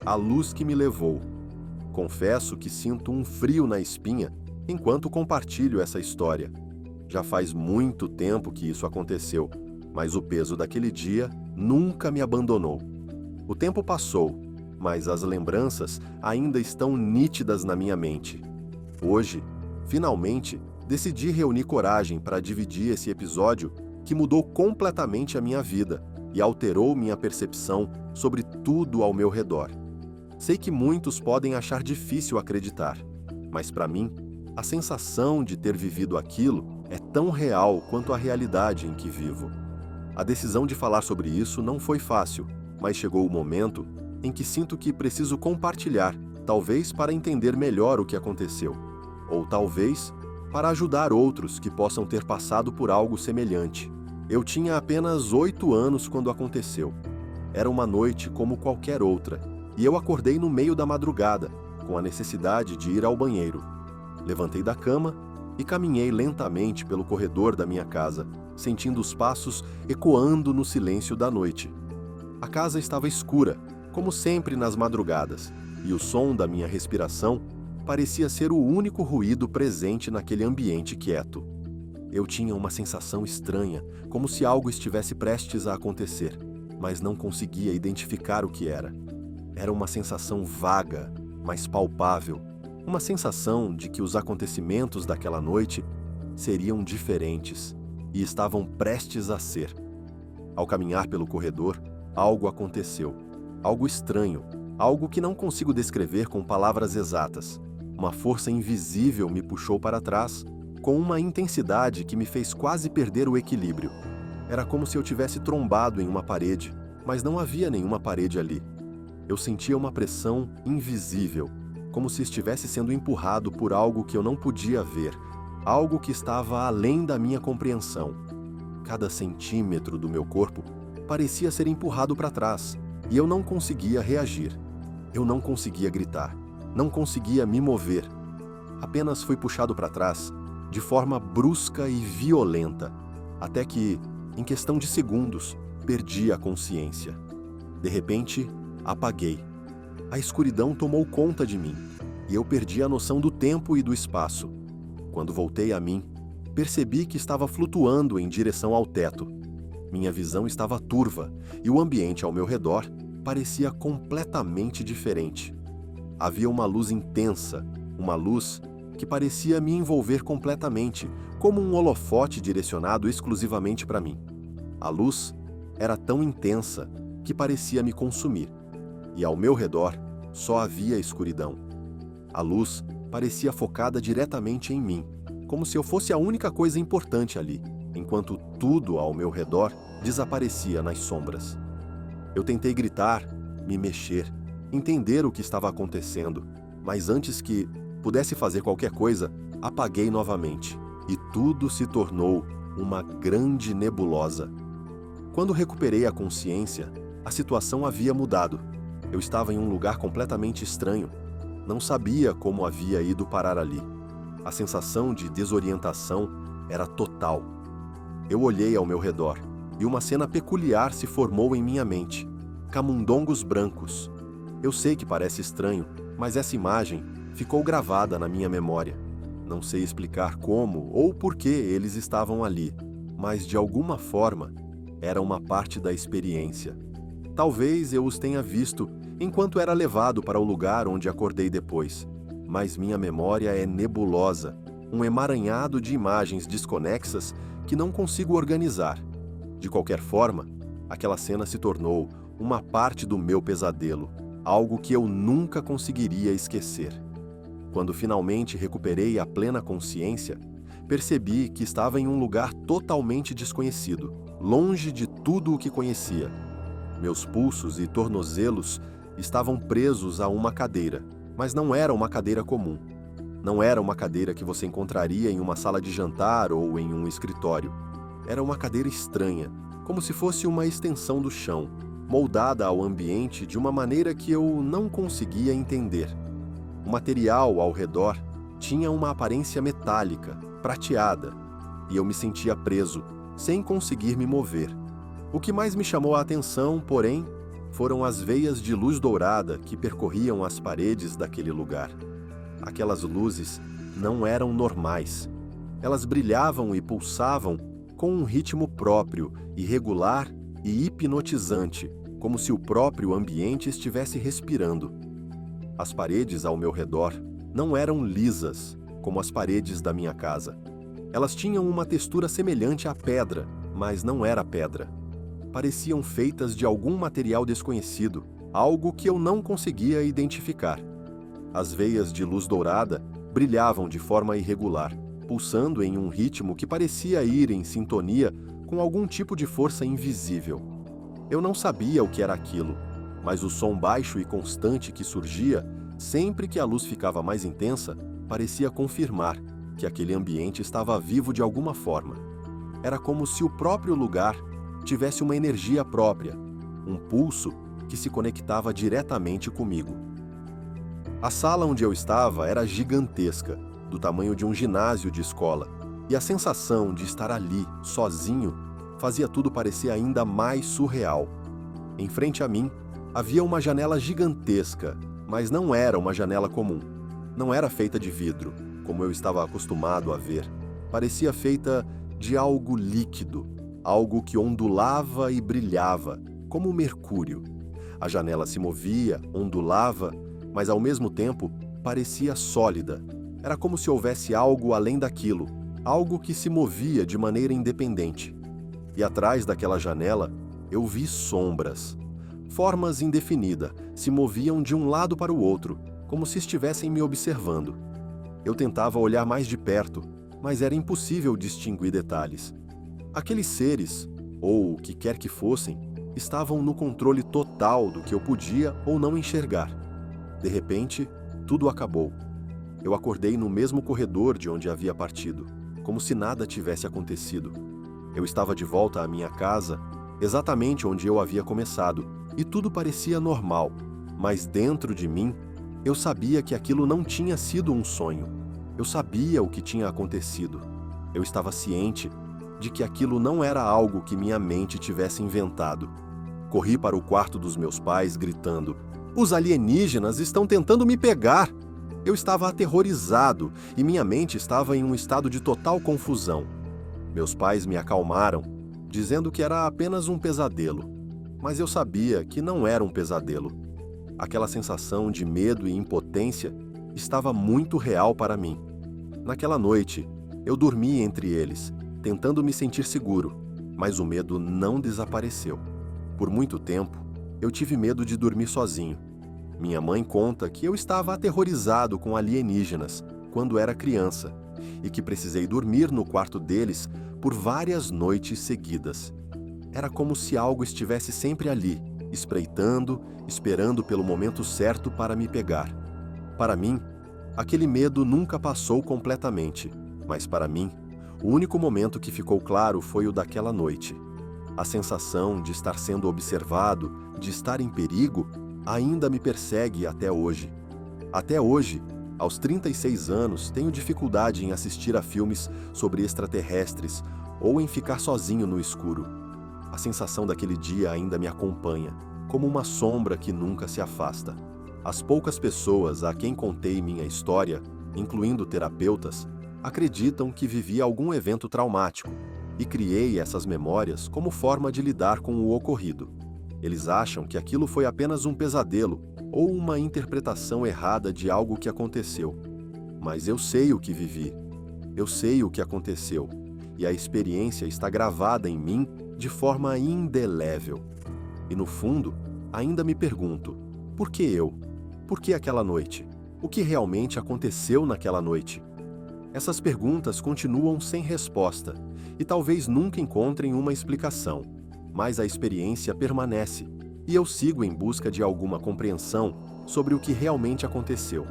A luz que me levou. Confesso que sinto um frio na espinha enquanto compartilho essa história. Já faz muito tempo que isso aconteceu, mas o peso daquele dia nunca me abandonou. O tempo passou, mas as lembranças ainda estão nítidas na minha mente. Hoje, finalmente, decidi reunir coragem para dividir esse episódio que mudou completamente a minha vida e alterou minha percepção sobre tudo ao meu redor. Sei que muitos podem achar difícil acreditar, mas para mim, a sensação de ter vivido aquilo é tão real quanto a realidade em que vivo. A decisão de falar sobre isso não foi fácil, mas chegou o momento em que sinto que preciso compartilhar, talvez para entender melhor o que aconteceu, ou talvez para ajudar outros que possam ter passado por algo semelhante. Eu tinha apenas 8 anos quando aconteceu. Era uma noite como qualquer outra, e eu acordei no meio da madrugada, com a necessidade de ir ao banheiro. Levantei da cama e caminhei lentamente pelo corredor da minha casa, sentindo os passos ecoando no silêncio da noite. A casa estava escura, como sempre nas madrugadas, e o som da minha respiração parecia ser o único ruído presente naquele ambiente quieto. Eu tinha uma sensação estranha, como se algo estivesse prestes a acontecer, mas não conseguia identificar o que era. Era uma sensação vaga, mas palpável, uma sensação de que os acontecimentos daquela noite seriam diferentes e estavam prestes a ser. Ao caminhar pelo corredor, algo aconteceu, algo estranho, algo que não consigo descrever com palavras exatas. Uma força invisível me puxou para trás, com uma intensidade que me fez quase perder o equilíbrio. Era como se eu tivesse trombado em uma parede, mas não havia nenhuma parede ali. Eu sentia uma pressão invisível, como se estivesse sendo empurrado por algo que eu não podia ver, algo que estava além da minha compreensão. Cada centímetro do meu corpo parecia ser empurrado para trás, e eu não conseguia reagir. Eu não conseguia gritar, não conseguia me mover. Apenas fui puxado para trás, de forma brusca e violenta, até que, em questão de segundos, perdi a consciência. De repente, apaguei. A escuridão tomou conta de mim, e eu perdi a noção do tempo e do espaço. Quando voltei a mim, percebi que estava flutuando em direção ao teto. Minha visão estava turva, e o ambiente ao meu redor parecia completamente diferente. Havia uma luz intensa, uma luz que parecia me envolver completamente, como um holofote direcionado exclusivamente para mim. A luz era tão intensa que parecia me consumir, e ao meu redor só havia escuridão. A luz parecia focada diretamente em mim, como se eu fosse a única coisa importante ali, enquanto tudo ao meu redor desaparecia nas sombras. Eu tentei gritar, me mexer, entender o que estava acontecendo, mas antes que pudesse fazer qualquer coisa, apaguei novamente, e tudo se tornou uma grande nebulosa. Quando recuperei a consciência, a situação havia mudado. Eu estava em um lugar completamente estranho. Não sabia como havia ido parar ali. A sensação de desorientação era total. Eu olhei ao meu redor, e uma cena peculiar se formou em minha mente. Camundongos brancos. Eu sei que parece estranho, mas essa imagem ficou gravada na minha memória. Não sei explicar como ou por que eles estavam ali, mas de alguma forma era uma parte da experiência. Talvez eu os tenha visto enquanto era levado para o lugar onde acordei depois, mas minha memória é nebulosa, um emaranhado de imagens desconexas que não consigo organizar. De qualquer forma, aquela cena se tornou uma parte do meu pesadelo, algo que eu nunca conseguiria esquecer. Quando finalmente recuperei a plena consciência, percebi que estava em um lugar totalmente desconhecido, longe de tudo o que conhecia. Meus pulsos e tornozelos estavam presos a uma cadeira, mas não era uma cadeira comum. Não era uma cadeira que você encontraria em uma sala de jantar ou em um escritório. Era uma cadeira estranha, como se fosse uma extensão do chão, moldada ao ambiente de uma maneira que eu não conseguia entender. O material ao redor tinha uma aparência metálica, prateada, e eu me sentia preso, sem conseguir me mover. O que mais me chamou a atenção, porém, foram as veias de luz dourada que percorriam as paredes daquele lugar. Aquelas luzes não eram normais. Elas brilhavam e pulsavam com um ritmo próprio, irregular e hipnotizante, como se o próprio ambiente estivesse respirando. As paredes ao meu redor não eram lisas, como as paredes da minha casa. Elas tinham uma textura semelhante à pedra, mas não era pedra. Pareciam feitas de algum material desconhecido, algo que eu não conseguia identificar. As veias de luz dourada brilhavam de forma irregular, pulsando em um ritmo que parecia ir em sintonia com algum tipo de força invisível. Eu não sabia o que era aquilo, mas o som baixo e constante que surgia, sempre que a luz ficava mais intensa, parecia confirmar que aquele ambiente estava vivo de alguma forma. Era como se o próprio lugar tivesse uma energia própria, um pulso que se conectava diretamente comigo. A sala onde eu estava era gigantesca, do tamanho de um ginásio de escola, e a sensação de estar ali, sozinho, fazia tudo parecer ainda mais surreal. Em frente a mim, havia uma janela gigantesca, mas não era uma janela comum. Não era feita de vidro, como eu estava acostumado a ver. Parecia feita de algo líquido, algo que ondulava e brilhava, como o mercúrio. A janela se movia, ondulava, mas ao mesmo tempo parecia sólida. Era como se houvesse algo além daquilo, algo que se movia de maneira independente. E atrás daquela janela, eu vi sombras. Formas indefinidas se moviam de um lado para o outro, como se estivessem me observando. Eu tentava olhar mais de perto, mas era impossível distinguir detalhes. Aqueles seres, ou o que quer que fossem, estavam no controle total do que eu podia ou não enxergar. De repente, tudo acabou. Eu acordei no mesmo corredor de onde havia partido, como se nada tivesse acontecido. Eu estava de volta à minha casa, exatamente onde eu havia começado, e tudo parecia normal, mas dentro de mim, eu sabia que aquilo não tinha sido um sonho. Eu sabia o que tinha acontecido. Eu estava ciente de que aquilo não era algo que minha mente tivesse inventado. Corri para o quarto dos meus pais, gritando: "Os alienígenas estão tentando me pegar!" Eu estava aterrorizado e minha mente estava em um estado de total confusão. Meus pais me acalmaram, dizendo que era apenas um pesadelo. Mas eu sabia que não era um pesadelo. Aquela sensação de medo e impotência estava muito real para mim. Naquela noite, eu dormi entre eles, tentando me sentir seguro, mas o medo não desapareceu. Por muito tempo, eu tive medo de dormir sozinho. Minha mãe conta que eu estava aterrorizado com alienígenas quando era criança e que precisei dormir no quarto deles por várias noites seguidas. Era como se algo estivesse sempre ali, espreitando, esperando pelo momento certo para me pegar. Para mim, aquele medo nunca passou completamente, mas para mim, o único momento que ficou claro foi o daquela noite. A sensação de estar sendo observado, de estar em perigo, ainda me persegue até hoje. Até hoje, aos 36 anos, tenho dificuldade em assistir a filmes sobre extraterrestres ou em ficar sozinho no escuro. A sensação daquele dia ainda me acompanha, como uma sombra que nunca se afasta. As poucas pessoas a quem contei minha história, incluindo terapeutas, acreditam que vivi algum evento traumático e criei essas memórias como forma de lidar com o ocorrido. Eles acham que aquilo foi apenas um pesadelo ou uma interpretação errada de algo que aconteceu. Mas eu sei o que vivi, eu sei o que aconteceu, e a experiência está gravada em mim de forma indelével. E no fundo, ainda me pergunto, por que eu? Por que aquela noite? O que realmente aconteceu naquela noite? Essas perguntas continuam sem resposta, e talvez nunca encontrem uma explicação. Mas a experiência permanece, e eu sigo em busca de alguma compreensão sobre o que realmente aconteceu.